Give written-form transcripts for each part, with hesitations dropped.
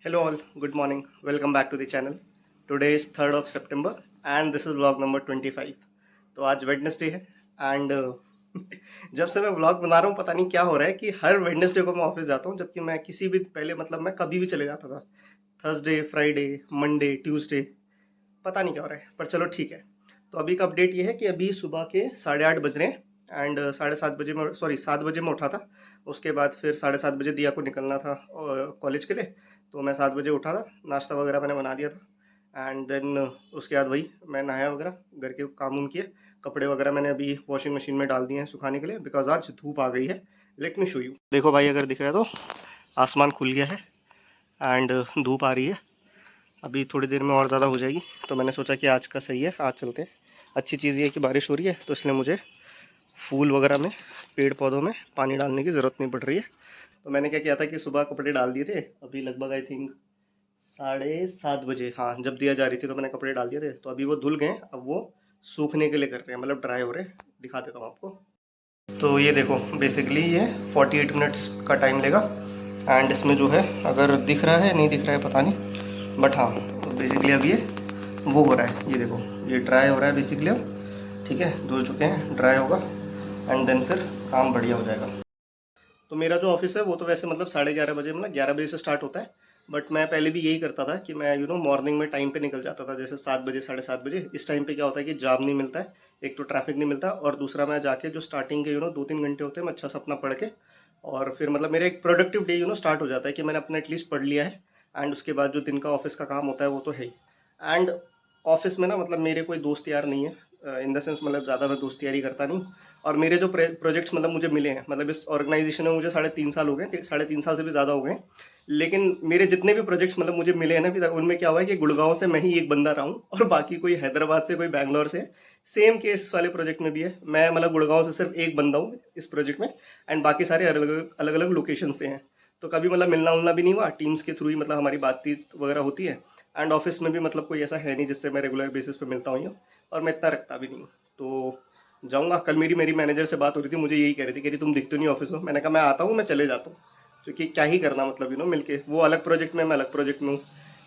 Hello all, good morning. Welcome back to the channel. Today is 3rd of September and this is vlog number 25. तो आज Wednesday है and जब से मैं vlog बना रहा हूँ पता नहीं क्या हो रहा है कि हर वेडनेसडे को मैं ऑफिस जाता हूँ, जबकि मैं किसी भी पहले मतलब मैं कभी भी चले जाता था। थर्सडे, फ्राइडे, मंडे, ट्यूसडे, पता नहीं क्या हो रहा है, पर चलो ठीक है। तो अभी का अपडेट ये है कि अभी सुबह के 8:30 बज रहे हैं एंड 7:30 बजे में, सॉरी 7 बजे में उठा था। उसके बाद फिर 7:30 बजे दिया को निकलना था कॉलेज के लिए। तो मैं 7 बजे उठा था, नाश्ता वगैरह मैंने बना दिया था एंड देन उसके बाद वही मैं नहाया वगैरह, घर के काम उम किए। कपड़े वगैरह मैंने अभी वॉशिंग मशीन में डाल दिए हैं सुखाने के लिए, बिकॉज आज धूप आ गई है। Let me show you. देखो भाई, अगर दिख रहा है तो आसमान खुल गया है एंड धूप आ रही है। अभी थोड़ी देर में और ज़्यादा हो जाएगी, तो मैंने सोचा कि आज का सही है, आज चलते हैं। अच्छी चीज़ ये है कि बारिश हो रही है, तो इसलिए मुझे फूल वगैरह में, पेड़ पौधों में पानी डालने की ज़रूरत नहीं पड़ रही है। तो मैंने क्या किया था कि सुबह कपड़े डाल दिए थे, अभी लगभग आई थिंक 7:30 बजे, हाँ जब दिया जा रही थी तो मैंने कपड़े डाल दिए थे। तो अभी वो धुल गए, अब वो सूखने के लिए कर रहे हैं, मतलब ड्राई हो रहे हैं। दिखा देता हूँ आपको। तो ये देखो, बेसिकली ये 48 मिनट्स का टाइम लेगा एंड इसमें जो है, अगर दिख रहा है नहीं दिख रहा है पता नहीं, बट हाँ तो बेसिकली अब ये वो हो रहा है, ये देखो ये ड्राई हो रहा है बेसिकली अब। ठीक है, धुल चुके हैं, ड्राई होगा एंड देन फिर काम बढ़िया हो जाएगा। तो मेरा जो ऑफिस है वो तो वैसे मतलब 11:30 बजे, मतलब 11 बजे से स्टार्ट होता है। बट मैं पहले भी यही करता था कि मैं मॉर्निंग में टाइम पे निकल जाता था, जैसे 7 बजे, 7:30 बजे। इस टाइम पे क्या होता है कि जाम नहीं मिलता है, एक तो ट्रैफिक नहीं मिलता, और दूसरा मैं जाके जो स्टार्टिंग के 2-3 घंटे होते हैं, मैं अच्छा सा अपना पढ़ के, और फिर मतलब मेरा एक प्रोडक्टिव डे स्टार्ट हो जाता है कि मैंने अपना एटलीस्ट पढ़ लिया है। एंड उसके बाद जो दिन का ऑफिस का काम होता है वो तो है ही। एंड ऑफिस में ना मतलब मेरे कोई दोस्त यार नहीं है, इन द सेंस मतलब ज़्यादा मैं दोस्त यारी करता नहीं। और मेरे जो प्रोजेक्ट्स मतलब मुझे मिले हैं, मतलब इस ऑर्गेनाइजेशन में मुझे 3.5 साल हो गए, 3.5 साल से भी ज़्यादा हो गए। लेकिन मेरे जितने भी प्रोजेक्ट्स मतलब मुझे मिले हैं ना अभी तक, उनमें क्या हुआ है कि गुड़गांव से मैं ही एक बंदा रहा हूँ और बाकी कोई हैदराबाद से, कोई बैंगलोर से। सेम केस वाले प्रोजेक्ट में भी है, मैं मतलब गुड़गांव से सिर्फ एक बंदा हूँ इस प्रोजेक्ट में, एंड बाकी सारे अलग अलग लोकेशन से हैं। तो कभी मतलब मिलना उलना भी नहीं हुआ, टीम्स के थ्रू ही मतलब हमारी बातचीत वगैरह होती है। एंड ऑफिस में भी मतलब कोई ऐसा है नहीं जिससे मैं रेगुलर बेसिस पे मिलता हूँ, और मैं इतना रखता भी नहीं हूँ। तो जाऊँगा। कल मेरी मेरी मैनेजर से बात हो रही थी, मुझे यही कह रही थी तुम दिखते नहीं ऑफिस में। मैंने कहा मैं आता हूँ, मैं चले जाता हूँ, क्योंकि क्या ही करना मतलब मिलके, वो अलग प्रोजेक्ट में, मैं अलग प्रोजेक्ट में हूँ।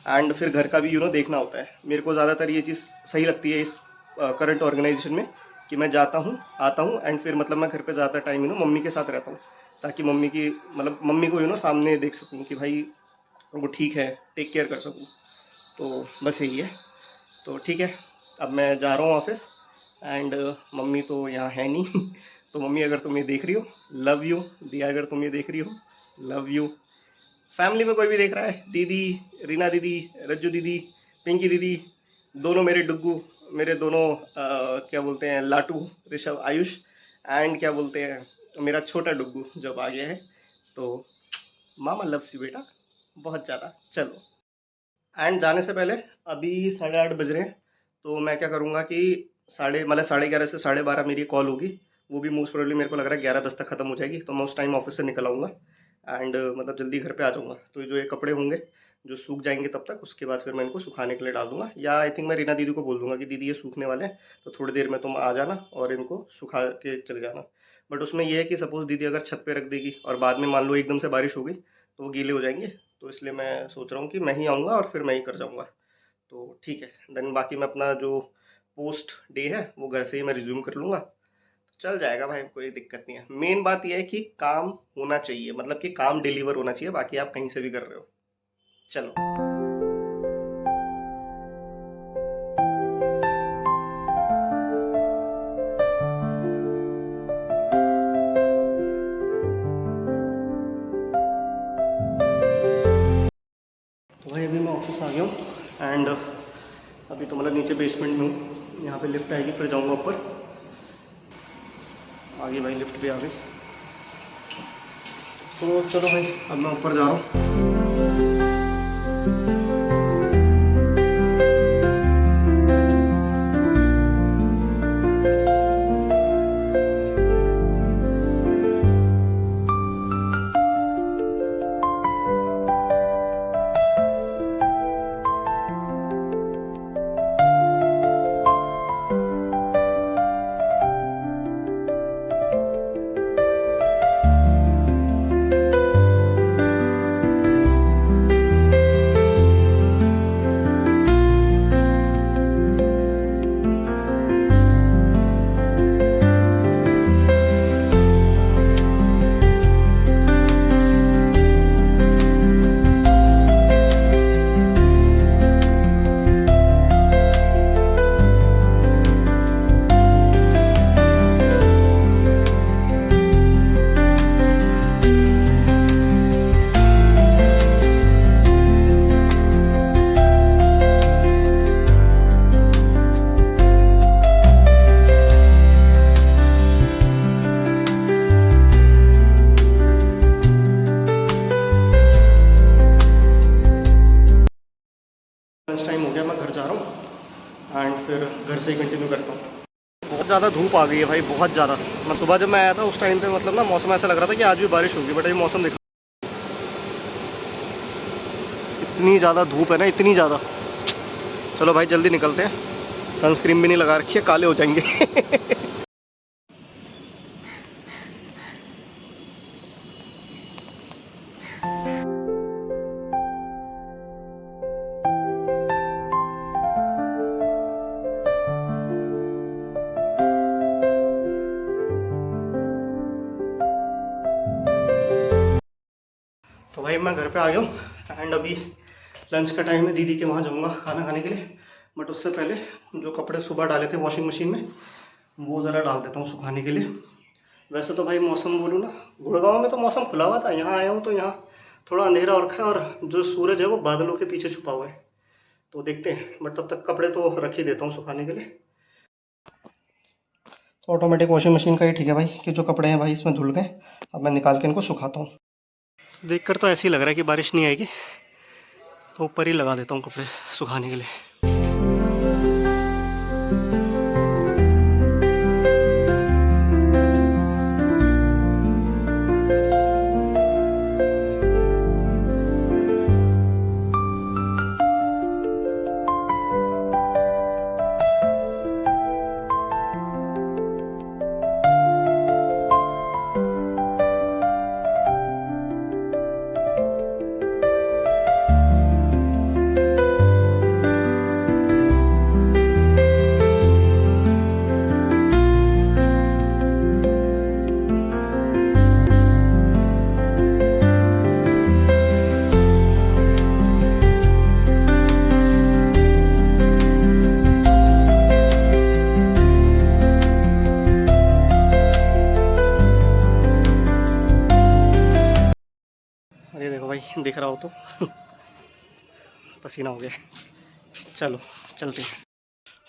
एंड फिर घर का भी देखना होता है। मेरे को ज़्यादातर ये चीज़ सही लगती है इस करंट ऑर्गेनाइजेशन में, कि मैं जाता हूँ, आता हूँ, एंड फिर मतलब मैं घर पे ज़्यादा टाइम मम्मी के साथ रहता हूँ, ताकि मम्मी की मतलब मम्मी को सामने देख सकूँ कि भाई वो ठीक है, टेक केयर कर सकूँ। तो बस यही है। तो ठीक है, अब मैं जा रहा हूँ ऑफिस एंड मम्मी तो यहाँ है नहीं। तो मम्मी अगर तुम ये देख रही हो, लव यू। दिया अगर तुम ये देख रही हो, लव यू। फैमिली में कोई भी देख रहा है, दीदी, रीना दीदी, रज्जू दीदी, पिंकी दीदी, दोनों मेरे डुग्गू, मेरे दोनों क्या बोलते हैं, लाटू, ऋषभ, आयुष, एंड क्या बोलते हैं मेरा छोटा डुग्गू जब आ गया है। तो मामा लव्स यू बेटा, बहुत ज़्यादा। चलो, एंड जाने से पहले, अभी 8:30 बज रहे हैं, तो मैं क्या करूँगा कि 11:30 से 12:30 मेरी कॉल होगी। वो भी मोस्ट प्रोबेबली मेरे को लग रहा है 11:10 तक ख़त्म हो जाएगी, तो मैं उस टाइम ऑफिस से निकल आऊँगा एंड मतलब जल्दी घर पे आ जाऊँगा। तो जो ये कपड़े होंगे जो सूख जाएंगे तब तक, उसके बाद फिर मैं इनको सुखाने के लिए डाल दूँगा, या आई थिंक मैं रीना दीदी को बोल दूँगा कि दीदी ये सूखने वाले हैं, तो थोड़ी देर में तुम आ जाना और इनको सुखा के चले जाना। बट उसमें यह है कि सपोज़ दीदी अगर छत पे रख देगी और बाद में मान लो एकदम से बारिश हो गई, तो वो गीले हो जाएंगे। तो इसलिए मैं सोच रहा हूँ कि मैं ही आऊँगा और फिर मैं ही कर जाऊँगा। तो ठीक है, देन बाकी मैं अपना जो पोस्ट डे है वो घर से ही मैं रिज्यूम कर लूँगा। चल जाएगा भाई, कोई दिक्कत नहीं है। मेन बात यह है कि काम होना चाहिए, मतलब कि काम डिलीवर होना चाहिए, बाकी आप कहीं से भी कर रहे हो। चलो, तो भाई अभी मैं ऑफिस आ गया हूँ एंड अभी तो मतलब नीचे बेसमेंट में हूँ। यहाँ पे लिफ्ट आएगी, फिर जाऊँगा ऊपर। आ गई भाई, लिफ्ट भी आ गई। तो चलो भाई, अब मैं ऊपर जा रहा हूँ। लंच टाइम हो गया, मैं घर जा रहा हूँ एंड फिर घर से ही कंटिन्यू करता हूँ। बहुत ज़्यादा धूप आ गई है भाई, बहुत ज़्यादा। मैं सुबह जब मैं आया था उस टाइम पे मतलब ना मौसम ऐसा लग रहा था कि आज भी बारिश होगी, बट अभी मौसम देखो इतनी ज़्यादा धूप है ना, इतनी ज़्यादा। चलो भाई जल्दी निकलते हैं, सनस्क्रीन भी नहीं लगा रखी है, काले हो जाएंगे। तो भाई मैं घर पे आ गया हूँ एंड अभी लंच का टाइम है, दीदी के वहाँ जाऊँगा खाना खाने के लिए। बट उससे पहले जो कपड़े सुबह डाले थे वॉशिंग मशीन में वो ज़रा डाल देता हूँ सुखाने के लिए। वैसे तो भाई मौसम बोलूँ ना, गुड़गांव में तो मौसम खुला हुआ था, यहाँ आया हूँ तो यहाँ थोड़ा अंधेरा और रखा है और जो सूरज है वो बादलों के पीछे छुपा हुआ है, तो देखते हैं। बट तब तक कपड़े तो रख ही देता हूँ सुखाने के लिए। तो ऑटोमेटिक वॉशिंग मशीन का ही ठीक है भाई कि जो कपड़े हैं भाई इसमें धुल गए, अब मैं निकाल के इनको सुखाता हूँ। देखकर तो ऐसे ही लग रहा है कि बारिश नहीं आएगी, तो ऊपर ही लगा देता हूँ कपड़े सुखाने के लिए। ये देखो भाई, दिख रहा हो तो पसीना हो गया। चलो चलते हैं।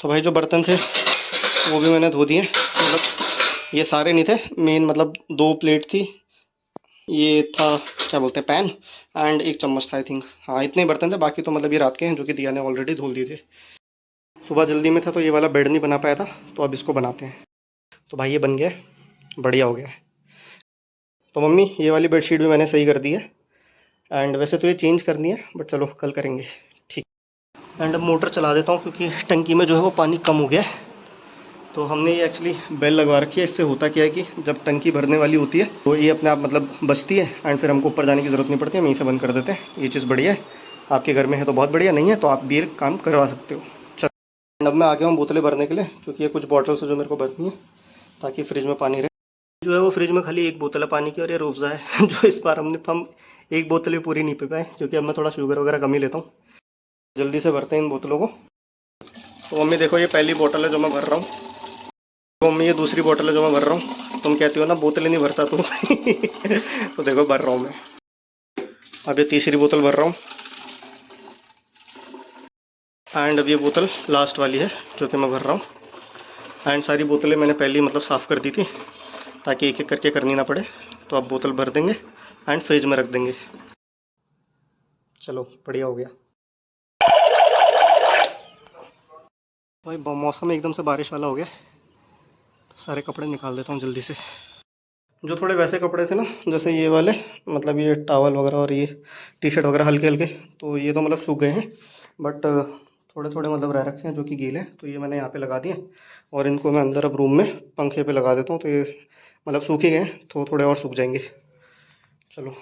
तो भाई जो बर्तन थे वो भी मैंने धो दिए, मतलब ये सारे नहीं थे, मेन मतलब 2 प्लेट थी, ये था क्या बोलते हैं पैन एंड 1 चम्मच था आई थिंक। हाँ इतने ही बर्तन थे, बाकी तो मतलब ये रात के हैं जो कि दिया ने ऑलरेडी धुल दिए थे। सुबह जल्दी में था तो ये वाला बेड नहीं बना पाया था, तो अब इसको बनाते हैं। तो भाई ये बन गया, बढ़िया हो गया है। तो मम्मी ये वाली बेडशीट भी मैंने सही कर दी है एंड वैसे तो ये चेंज करनी है बट चलो कल करेंगे, ठीक। एंड अब मोटर चला देता हूँ क्योंकि टंकी में जो है वो पानी कम हो गया है। तो हमने ये एक्चुअली बेल लगवा रखी है, इससे होता क्या है कि जब टंकी भरने वाली होती है तो ये अपने आप मतलब बचती है एंड फिर हमको ऊपर जाने की ज़रूरत नहीं पड़ती, हम यहीं से बंद कर देते हैं। ये चीज़ बढ़िया है, आपके घर में है तो बहुत बढ़िया, नहीं है तो आप भी ये काम करवा सकते हो। चलो अब मैं आ गया हूँ बोतलें भरने के लिए, क्योंकि ये कुछ बॉटल्स है जो मेरे को भरनी है ताकि फ्रिज में पानी रहे। जो है वो फ्रिज में खाली 1 बोतल है पानी की और ये रूह अफ़ज़ा है जो इस बार हम 1 बोतल भी पूरी नहीं पी पाए, क्योंकि अब मैं थोड़ा शुगर वगैरह कम ही लेता हूँ। जल्दी से भरते हैं इन बोतलों को। तो मम्मी देखो ये पहली बोतल है जो मैं भर रहा हूँ, तो मम्मी ये दूसरी बोतल है जो मैं भर रहा हूँ। तुम कहती हो ना बोतल ही नहीं भरता तू तो देखो भर रहा हूँ मैं, अब ये तीसरी बोतल भर रहा हूँ एंड अब ये बोतल लास्ट वाली है जो कि मैं भर रहा हूँ। एंड सारी बोतलें मैंने पहले ही मतलब साफ़ कर दी थी ताकि एक एक करके करनी ना पड़े। तो अब बोतल भर देंगे एंड फ्रिज में रख देंगे। चलो बढ़िया हो गया भाई, मौसम एकदम से बारिश वाला हो गया, तो सारे कपड़े निकाल देता हूँ जल्दी से। जो थोड़े वैसे कपड़े थे ना, जैसे ये वाले मतलब ये टॉवल वगैरह और ये टी शर्ट वगैरह हल्के हल्के, तो ये तो मतलब सूख गए हैं, बट थोड़े थोड़े मतलब रह रखे हैं जो कि गीले हैं, तो ये मैंने यहाँ पे लगा दिए और इनको मैं अंदर अब रूम में पंखे पे लगा देता हूँ, तो ये मतलब सूख ही गए तो थोड़े और सूख जाएंगे। चलो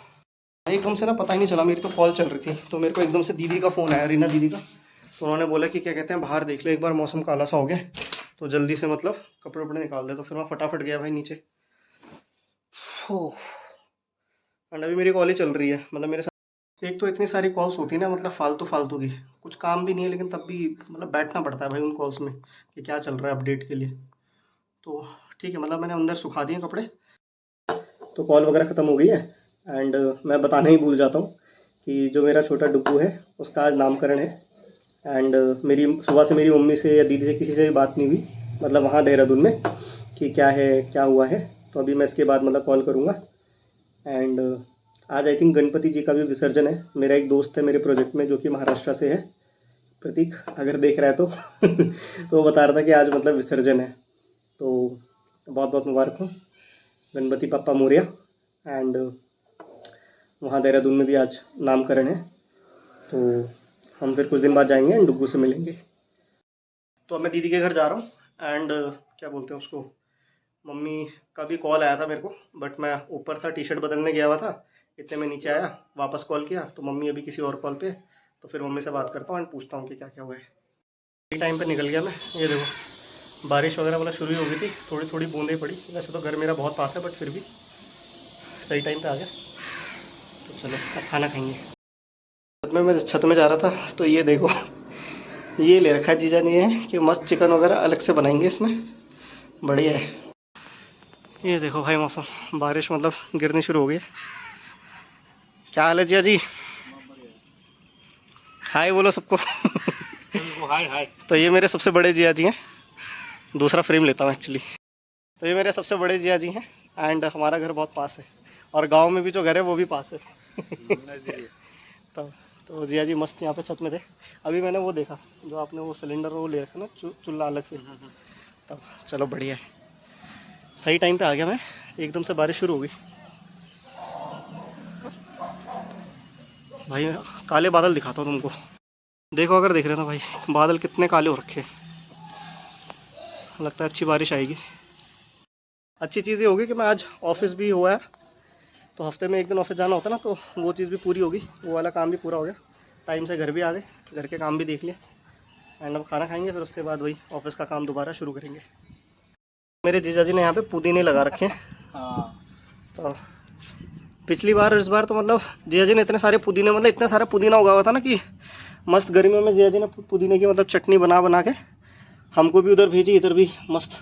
एकदम से ना पता ही नहीं चला, मेरी तो कॉल चल रही थी तो मेरे को एकदम से दीदी का फ़ोन आया, रीना दीदी का। तो उन्होंने बोला कि क्या कहते हैं बाहर देख लो एक बार, मौसम काला सा हो गया, तो जल्दी से मतलब कपड़े वपड़े निकाल दे। तो फिर मैं फटाफट गया भाई नीचे। एंड अभी मेरी कॉल ही चल रही है, मतलब मेरे साथ एक तो इतनी सारी कॉल्स होती है ना, मतलब फालतू फालतू की, कुछ काम भी नहीं है लेकिन तब भी मतलब बैठना पड़ता है भाई उन कॉल्स में कि क्या चल रहा है अपडेट के लिए। तो ठीक है, मतलब मैंने अंदर सुखा दिए कपड़े, तो कॉल वगैरह ख़त्म हो गई है। एंड मैं बताना ही भूल जाता हूँ कि जो मेरा छोटा डुग्गू है उसका आज नामकरण है। एंड मेरी सुबह से मेरी मम्मी से या दीदी से किसी से भी बात नहीं हुई, मतलब वहाँ देहरादून में, कि क्या है क्या हुआ है। तो अभी मैं इसके बाद मतलब कॉल करूँगा। एंड आज आई थिंक गणपति जी का भी विसर्जन है। मेरा एक दोस्त है मेरे प्रोजेक्ट में जो कि महाराष्ट्र से है, प्रतीक अगर देख रहा है तो तो वो बता रहा था कि आज मतलब विसर्जन है, तो बहुत बहुत मुबारक हो गणपति पप्पा मोरया। एंड वहाँ देहरादून में भी आज नामकरण है, तो हम फिर कुछ दिन बाद जाएंगे एंड डुग्गू से मिलेंगे। तो अब मैं दीदी के घर जा रहा हूँ एंड क्या बोलते हैं उसको, मम्मी का भी कॉल आया था मेरे को, बट मैं ऊपर था, टी शर्ट बदलने गया हुआ था, इतने में नीचे आया, वापस कॉल किया तो मम्मी अभी किसी और कॉल पे, तो फिर मम्मी से बात करता हूँ एंड पूछता हूँ कि क्या क्या हुआ है। सही टाइम पे निकल गया मैं। ये देखो बारिश वगैरह वाला शुरू ही हो गई थी, थोड़ी थोड़ी बूंदें पड़ी, वैसे तो घर मेरा बहुत पास है बट फिर भी सही टाइम पे आ गया। तो चलो अब खाना खाएंगे। छत में, मैं छत में जा रहा था तो ये देखो ये ले रखा है जीजा ने है कि मस्त चिकन वगैरह अलग से बनाएंगे इसमें, बढ़िया है। ये देखो भाई मौसम, बारिश मतलब गिरनी शुरू हो गई है। क्या हाल है जिया जी? हाय बोलो सबको। हाय हाय। तो ये मेरे सबसे बड़े जिया जी हैं, दूसरा फ्रेम लेता हूँ एक्चुअली। तो ये मेरे सबसे बड़े जिया जी हैं एंड हमारा घर बहुत पास है, और गांव में भी जो घर है वो भी पास है। तो तो जिया जी मस्त यहाँ पे छत में थे। अभी मैंने वो देखा जो आपने वो सिलेंडर वो ले रखा ना, चूल्हा अलग से। तब चलो बढ़िया है, सही टाइम पे आ गया मैं, एकदम से बारिश शुरू हो गई। भाई काले बादल दिखाता हूँ तुमको, देखो अगर देख रहे हो ना भाई, बादल कितने काले हो रखे हैं, लगता है अच्छी बारिश आएगी। अच्छी चीज़ ये होगी कि मैं आज ऑफिस भी हुआ है, तो हफ्ते में एक दिन ऑफिस जाना होता है ना, तो वो चीज़ भी पूरी होगी, वो वाला काम भी पूरा हो गया, टाइम से घर भी आ गए, घर के काम भी देख लिए एंड अब खाना खाएंगे, फिर उसके बाद वही ऑफिस का काम दोबारा शुरू करेंगे। मेरे जीजा जी ने यहाँ पे पुदीने लगा रखे हैं। तो पिछली बार इस बार तो मतलब जीजा जी ने इतने सारे पुदीने, मतलब इतना सारा पुदीना उगा हुआ था ना कि मस्त गर्मियों में जीजा जी ने पुदीने की मतलब चटनी बना बना के हमको भी उधर भेजी, इधर भी मस्त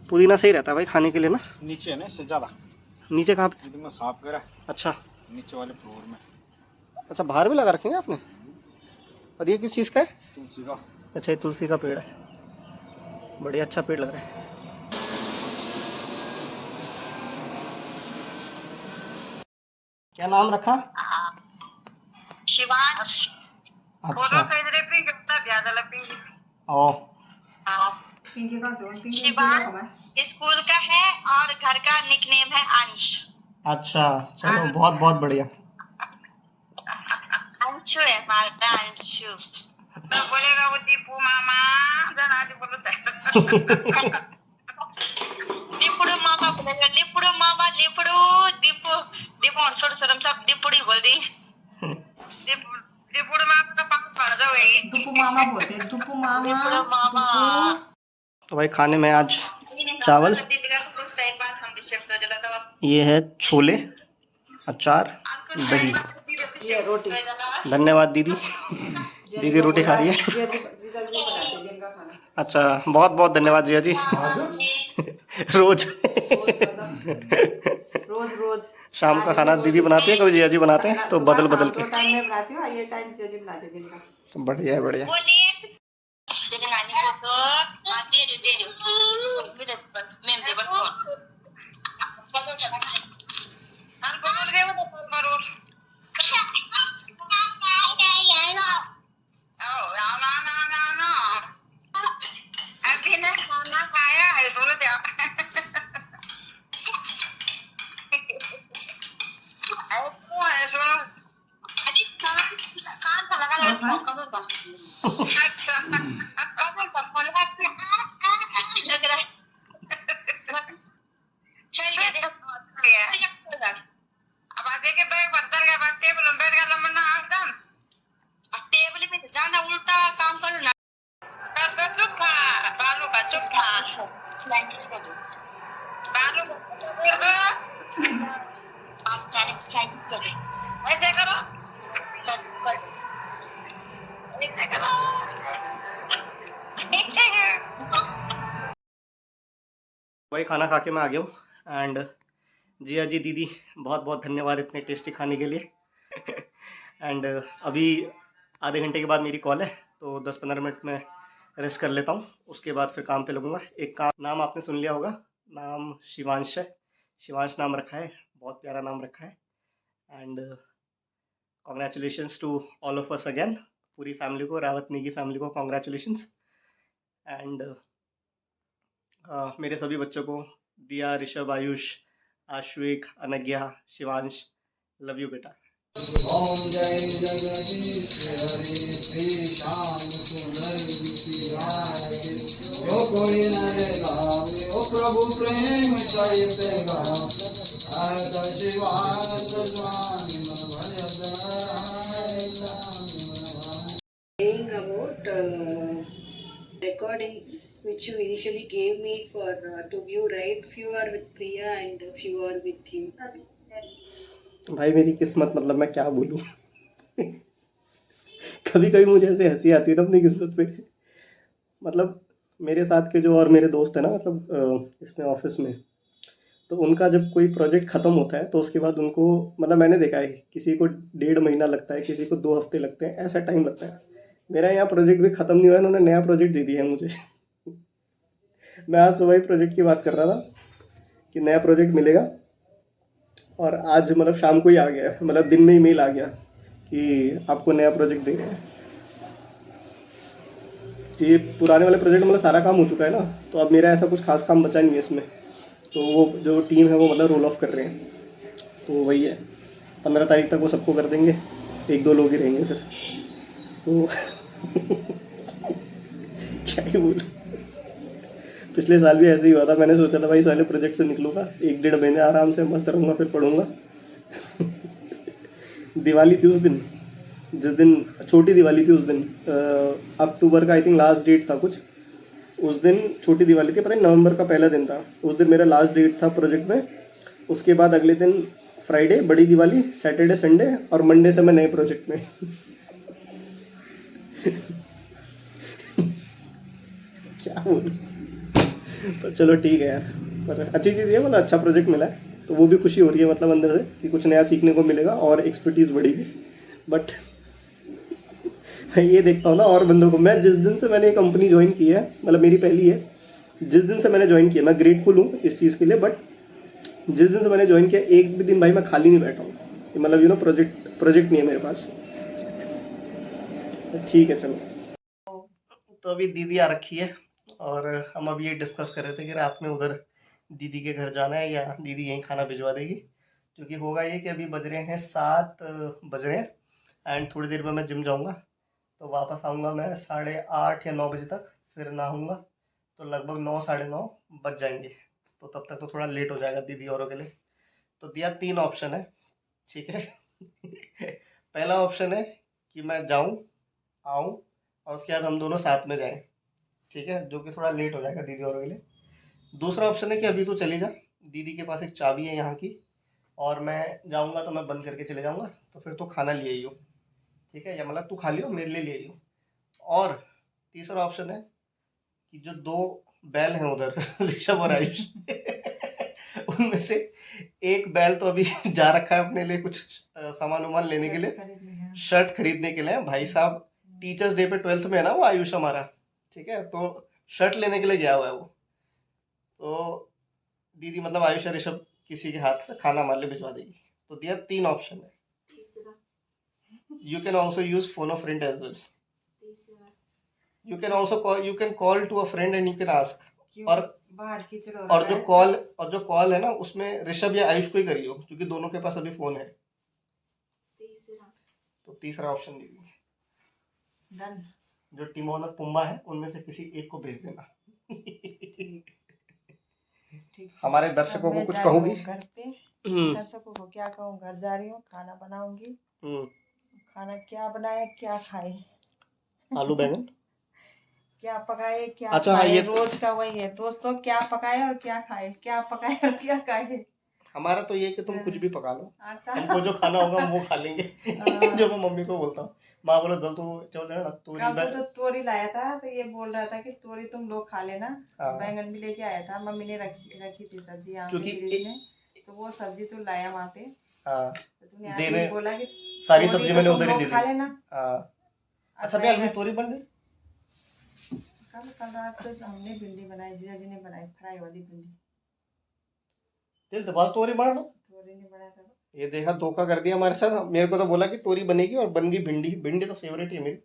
पुदीना सही रहता है भाई खाने के लिए ना। नीचे है ना इससे ज्यादा। नीचे कहाँ पे? तुमने साफ करा। अच्छा नीचे वाले फ्लोर में। अच्छा, बाहर भी लगा रखेंगे आपने? और ये किस चीज़ का है? तुलसी का। अच्छा ये तुलसी का पेड़ है, बढ़िया अच्छा पेड़ लग रहा है। क्या नाम रखा? शिवांश। अच्छा ओ शिवांश स्कूल का है और घर का निकनेम है अंश। अच्छा चलो बहुत बहुत बढ़िया। अंशु है हमारा, अंशु। तो बोलेगा वो दीपू मामा, जना दीपू लिपुड़ू मामा बोलेगा, लिपुड़ू मामा, लिपुड़ू दीपू, दीपू और छोटे छोटे सब दीपुड़ी बोल दी। लिपुड़ू मामा तो पक्का पड़ जाएगी, दीपू मामा बोलते हैं, दीपू मामा, लिपुड़ू मामा। तो भाई खाने में आज चावल, ये है छोले, अचार, दही। ये रोटी। धन्यवाद दीदी, दीदी रोटी खा रही है। अच्छा बहुत बहुत धन्यवाद जिया जी। रोज रोज रोज शाम का खाना दीदी बनाती है, कभी जिया जी बनाते हैं, तो बदल बदल के। टाइम में बनाती हूँ, ये टाइम जिया जी बनाते दिन का। तो बढ़िया है बढ़िया। अभी ने खाना खाया है, बोलो क्या? अब आगे के बैग बदल गया, टेबल में बैठ गया, लम्बा आंगन टेबल में जाना, उल्टा काम करो ना। चुप्पा बालू का चुप्पा किसको दो बालू आप जाने करो, ऐसे करो, ऐसे करो। वही खाना खा के मैं आ गया हूँ एंड जिया जी दीदी बहुत बहुत धन्यवाद इतने टेस्टी खाने के लिए। एंड अभी आधे घंटे के बाद मेरी कॉल है, तो 10-15 मिनट में रेस्ट कर लेता हूँ, उसके बाद फिर काम पे लगूंगा। एक काम, नाम आपने सुन लिया होगा, नाम शिवांश है, शिवांश नाम रखा है, बहुत प्यारा नाम रखा है and congratulations to all of us again. पूरी फैमिली को, रावतनी की फैमिली को कॉन्ग्रेचुलेशंस। एंड मेरे सभी बच्चों को, दिया, ऋषभ, आयुष, आश्विक, अनज्ञा, शिवांश, लव यू बेटा। ओम जय जगदीश हरे श्री श्याम सुंदर बिहारी जो कोई नरे गावे ओ प्रभु प्रेम सहित गाओ आद शिवानंद स्वामी भजत Saying about recordings which you initially gave me for to view, right? Few are with Priya and few are with you. भाई मेरी किस्मत, मतलब मैं क्या बोलूँ। कभी कभी मुझे ऐसे हंसी आती है ना अपनी किस्मत पे। मतलब मेरे साथ के जो और मेरे दोस्त हैं ना, मतलब इसमें ऑफिस में, तो उनका जब कोई प्रोजेक्ट ख़त्म होता है तो उसके बाद उनको, मतलब मैंने देखा है किसी को 1.5 महीना लगता है, किसी को 2 हफ्ते लगते हैं, ऐसा टाइम लगता है। मेरा यहाँ प्रोजेक्ट भी ख़त्म नहीं हुआ है, उन्होंने नया प्रोजेक्ट दे दिया है मुझे। मैं आज सुबह ही प्रोजेक्ट की बात कर रहा था कि नया प्रोजेक्ट मिलेगा, और आज मतलब शाम को ही आ गया, मतलब दिन में ही मेल आ गया कि आपको नया प्रोजेक्ट दे रहे हैं। तो ये पुराने वाले प्रोजेक्ट मतलब सारा काम हो चुका है ना, तो अब मेरा ऐसा कुछ खास काम बचा नहीं है इसमें। तो वो जो टीम है वो मतलब रोल ऑफ कर रहे हैं, तो वही है, 15 तारीख तक वो सबको कर देंगे, 1-2 लोग ही रहेंगे फिर। तो क्या ही बोलूं। पिछले साल भी ऐसे ही हुआ था, मैंने सोचा था भाई इस वाले प्रोजेक्ट से निकलूंगा, 1-1.5 महीने आराम से मस्त रहूँगा, फिर पढ़ूंगा। दिवाली थी उस दिन, जिस दिन छोटी दिवाली थी उस दिन, अक्टूबर का आई थिंक लास्ट डेट था कुछ, उस दिन छोटी दिवाली थी, पता नहीं नवंबर का पहला दिन था, उस दिन मेरा लास्ट डेट था प्रोजेक्ट में। उसके बाद अगले दिन फ्राइडे बड़ी दिवाली, सैटरडे संडे, और मंडे से मैं नए प्रोजेक्ट में। क्या बोलूं, पर चलो ठीक है यार। पर अच्छी चीज़ ये, मतलब अच्छा प्रोजेक्ट मिला है तो वो भी खुशी हो रही है, मतलब अंदर से कि कुछ नया सीखने को मिलेगा और एक्सपर्टीज़ बढ़ेगी। बट मैं ये देखता हूँ ना और बंदों को, मैं जिस दिन से मैंने ये कंपनी ज्वाइन की है, मतलब मेरी पहली है, जिस दिन से मैंने ज्वाइन किया, मैं ग्रेटफुल हूँ इस चीज़ के लिए, बट जिस दिन से मैंने ज्वाइन किया एक भी दिन भाई मैं खाली नहीं बैठा हूँ, मतलब प्रोजेक्ट नहीं है मेरे पास। ठीक है चलो। तो अभी दीदी आ रखी है और हम अभी ये डिस्कस कर रहे थे कि रात में उधर दीदी के घर जाना है या दीदी यहीं खाना भिजवा देगी। क्योंकि होगा ये कि अभी बज रहे हैं 7 बज रहे हैं, एंड थोड़ी देर में मैं जिम जाऊंगा, तो वापस आऊँगा मैं 8:30 या 9 बजे तक, फिर नहाऊंगा, तो लगभग 9 साढ़े 9 बज जाएंगे। तो तब तक तो थोड़ा लेट हो जाएगा दीदी औरों के लिए। तो दिया 3 ऑप्शन है, ठीक है। पहला ऑप्शन है कि मैं जाऊँ, आऊँ, और उसके बाद हम दोनों साथ में जाएं, ठीक है, जो कि थोड़ा लेट हो जाएगा दीदी औरों के लिए। दूसरा ऑप्शन है कि अभी तो चली जा, दीदी के पास एक चाबी है यहाँ की, और मैं जाऊँगा तो मैं बंद करके चले जाऊँगा, तो फिर तो खाना लिए ही हो, ठीक है, या मतलब तू खा लियो, मेरे लिए ले आई हो। और तीसरा ऑप्शन है कि जो 2 बैल हैं उधर, ऋषभ और आयुष, उनमें से एक बैल तो अभी जा रखा है अपने लिए कुछ सामान वामान लेने के लिए, शर्ट खरीदने के लिए। भाई साहब टीचर्स डे पे 12th में है ना वो आयुष हमारा, ठीक है, तो शर्ट लेने के लिए गया हुआ है वो। तो दीदी मतलब आयुष और ऋषभ किसी के हाथ से खाना हमारे लिए भिजवा देगी। तो दिया 3 ऑप्शन है। You can also use phone a friend as well. You can also call to a friend and you can ask. और जो कॉल है ना उसमें ऋषभ या आयुष को ही करियो, क्योंकि दोनों के पास अभी फोन है। तो तीसरा ऑप्शन दीजिए, Done. जो टिमोन और पुम्बा है उनमें से किसी एक को भेज देना। ठीक। हमारे दर्शकों को मैं कुछ जा रही हूँ कहोगी? घर पे, दर्शकों को क्या कहूँ, घर जा रही हूँ, खाना बनाऊंगी। खाना क्या बनाए क्या खाए, आलू बैंगन। क्या पकाए क्या अच्छा, खाए, ये रोज का वही है दोस्तों, क्या पकाए और क्या खाए, क्या पकाए और क्या खाए। हमारा तो ये कि तुम कुछ भी पका लो, अच्छा। हमको जो खाना होगा वो खा लेंगे। जो मैं मम्मी को बोलता हूँ, माँ बोलो दल तो चल जाना कल तो तोरी लाया था, तो ये बोल रहा था कि तोरी तुम लोग खा लेना। बैंगन भी लेके आया था, मम्मी ने रखी थी सब्जी यहाँ पे फ्रिज में, तो वो सब्जी तो लाया वहाँ पे। तो तूने आके बोला कि सारी सब्जी मैंने उधर ही दी थी, खा लेना। अच्छा मैं अलवी तोरी बन गई। कल रात तो हमने भिंडी बनाई, जीजा जी ने बनाई फ्राई वाली भिंडी। दिल से बात तोरी बना, तोरी नहीं बना था। ये देखा धोखा कर दिया हमारे साथ। मेरे को तो बोला कि तोरी बनेगी और बन गई भिंडी। भिंडी तो फेवरेट है मेरी।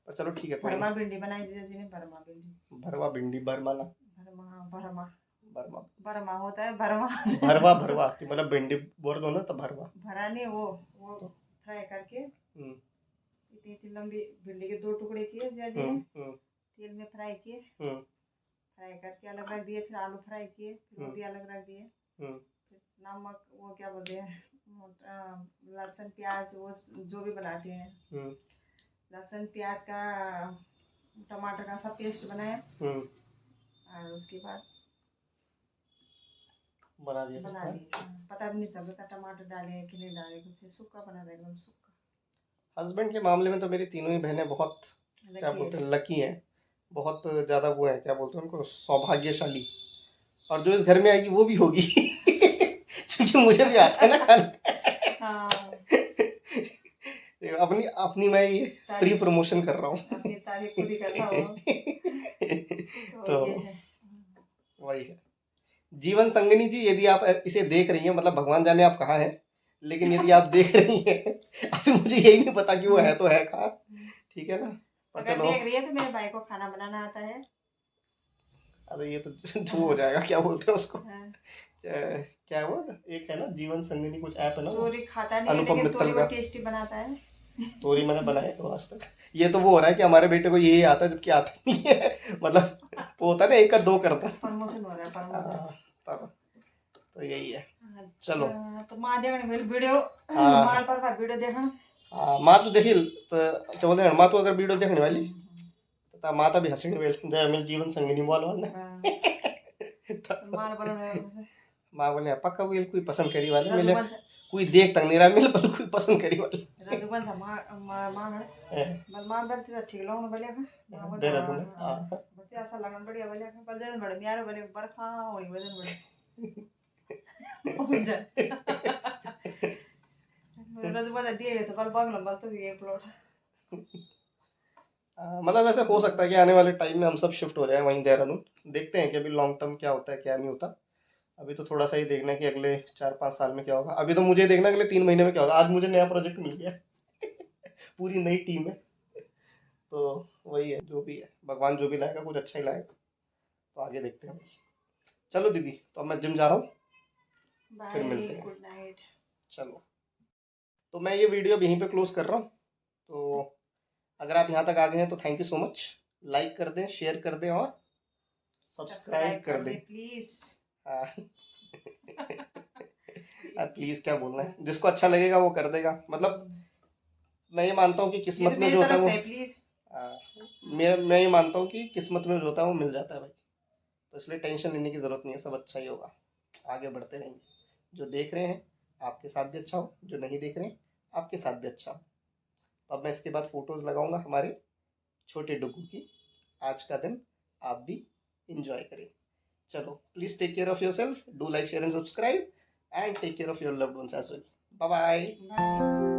पर चलो ठीक है, कोई भरमा नहीं। भिंडी बनाई जी ने, भरमा भिंडी। भरवा भिंडी, भरमा ना, भरमा भरमा भरमा, भरमा होता है, भरमा। भरवा भरवा कि मतलब भिंडी बोल दो ना तो भरवा। भरा नहीं, वो तो फ्राई करके हम्म इतनी इतनी लंबी भिंडी के 2 टुकड़े किए जी ने, तेल में फ्राई किए, हम्म फ्राई करके अलग रख दिए, फिर आलू फ्राई किए, फिर वो भी अलग रख दिए, हम्म फिर नमक, वो क्या बोलते हैं, लहसुन प्याज, वो जो भी बनाते हैं, हम्म लहसुन प्याज का, टमाटर का सब पेस्ट बनाया, हम्म और उसके बाद बना दिया बना दिया। पता भी नहीं चलता था टमाटर डाले कि नहीं डाले, कुछ सूखा बना देगा, एकदम सूखा। हस्बैंड के मामले में तो मेरी तीनों ही बहनें बहुत, क्या बोलते हैं, लकी हैं, बहुत ज़्यादा वो है, क्या बोलते हैं उनको, सौभाग्यशाली। और जो इस घर में आएगी वो भी होगी क्योंकि मुझे भी आता है ना खाना। हाँ, अपनी अपनी मैं ये फ्री प्रमोशन कर रहा हूँ। अपनी तारीफ खुद ही कर रहा हूँ। तो ये है। वही है जीवन संगिनी जी, यदि आप इसे देख रही हैं, मतलब भगवान जाने आप कहाँ हैं, लेकिन यदि आप देख रही हैं, अभी मुझे यही नहीं पता कि वो है तो है कहाँ, ठीक है ना, पर अगर चलो। देख रही है तो मेरे भाई को खाना बनाना आता है। अरे ये तो जो हो जाएगा, क्या बोलते हैं उसको, हाँ। क्या है वो, एक है ना जीवन संगिनी कुछ ऐप है ना, तोरी खाता नहीं है, अनुपम लेकिन तोरी मित्तल वो का। टेस्टी बनाता है। तोरी मैंने बनाया तो आज तक। ये तो वो हो रहा है कि हमारे बेटे को यही आता है, जबकि आता ही नहीं है, मतलब वो होता है ना, एक का दो करता है। प्रमोशन हो रहा है, प्रमोशन। तो यही है। अच्छा, चलो। तो माँ देखने वाली वीडियो, हाँ। माल पर का वीडियो देखना। हाँ, माँ तो देखी, तो बोलते हैं माँ तो अगर वीडियो देखने वाली तो माँ तो भी हंसने वाली, जय मेरे जीवन संगिनी बोल वाला। माल पर माँ बोले पक्का वो कोई पसंद करी वाले मिले, कोई देख तक नहीं रहा मिले, पर कोई पसंद करी वाले। रजुबन सा मां बल मां बल ते ठीक लोग बले का दे रहा तूने। हां बते ऐसा लगन बढ़िया बले का बल जन बड़े म्यारे बले बरखा होई वजन बड़े रजुबन दिए तो बल बगल बल तो ये प्लॉट। मतलब ऐसे हो सकता है कि आने वाले टाइम में हम सब शिफ्ट हो जाए वहीं देहरादून। देखते हैं कि अभी लॉन्ग टर्म क्या होता है क्या नहीं होता। अभी तो थोड़ा सा ही देखना है कि अगले 4-5 साल में क्या होगा। अभी तो मुझे देखना है अगले 3 महीने में क्या होगा। आज मुझे नया प्रोजेक्ट मिल गया पूरी नई टीम है, तो वही है, जो भी है भगवान जो भी लाएगा कुछ अच्छा ही लाएगा, तो आगे देखते हैं। चलो दीदी, तो अब मैं जिम जा रहा हूँ, फिर मिलते हैं। Good night. चलो, तो मैं ये वीडियो यहीं पे क्लोज कर रहा हूँ। तो अगर आप यहाँ तक आ गए हैं तो thank you so much. Like कर दें, शेयर कर दें और सब्सक्राइब कर दें प्लीज। हाँ प्लीज क्या बोलना है, जिसको अच्छा लगेगा वो कर देगा। मतलब मैं ये मानता हूँ कि किस्मत में जो होता है वो, प्लीज। मैं ये मानता हूँ कि किस्मत में जो होता है वो मिल जाता है भाई। तो इसलिए टेंशन लेने की ज़रूरत नहीं है, सब अच्छा ही होगा, आगे बढ़ते रहेंगे। जो देख रहे हैं आपके साथ भी अच्छा हो, जो नहीं देख रहे हैं आपके साथ भी अच्छा हो। तो अब मैं इसके बाद फ़ोटोज़ लगाऊंगा हमारे छोटे डुगू की। आज का दिन आप भी इंजॉय करें। चलो, please take care of yourself, do like share and subscribe and take care of your loved ones as well. Bye bye. Bye.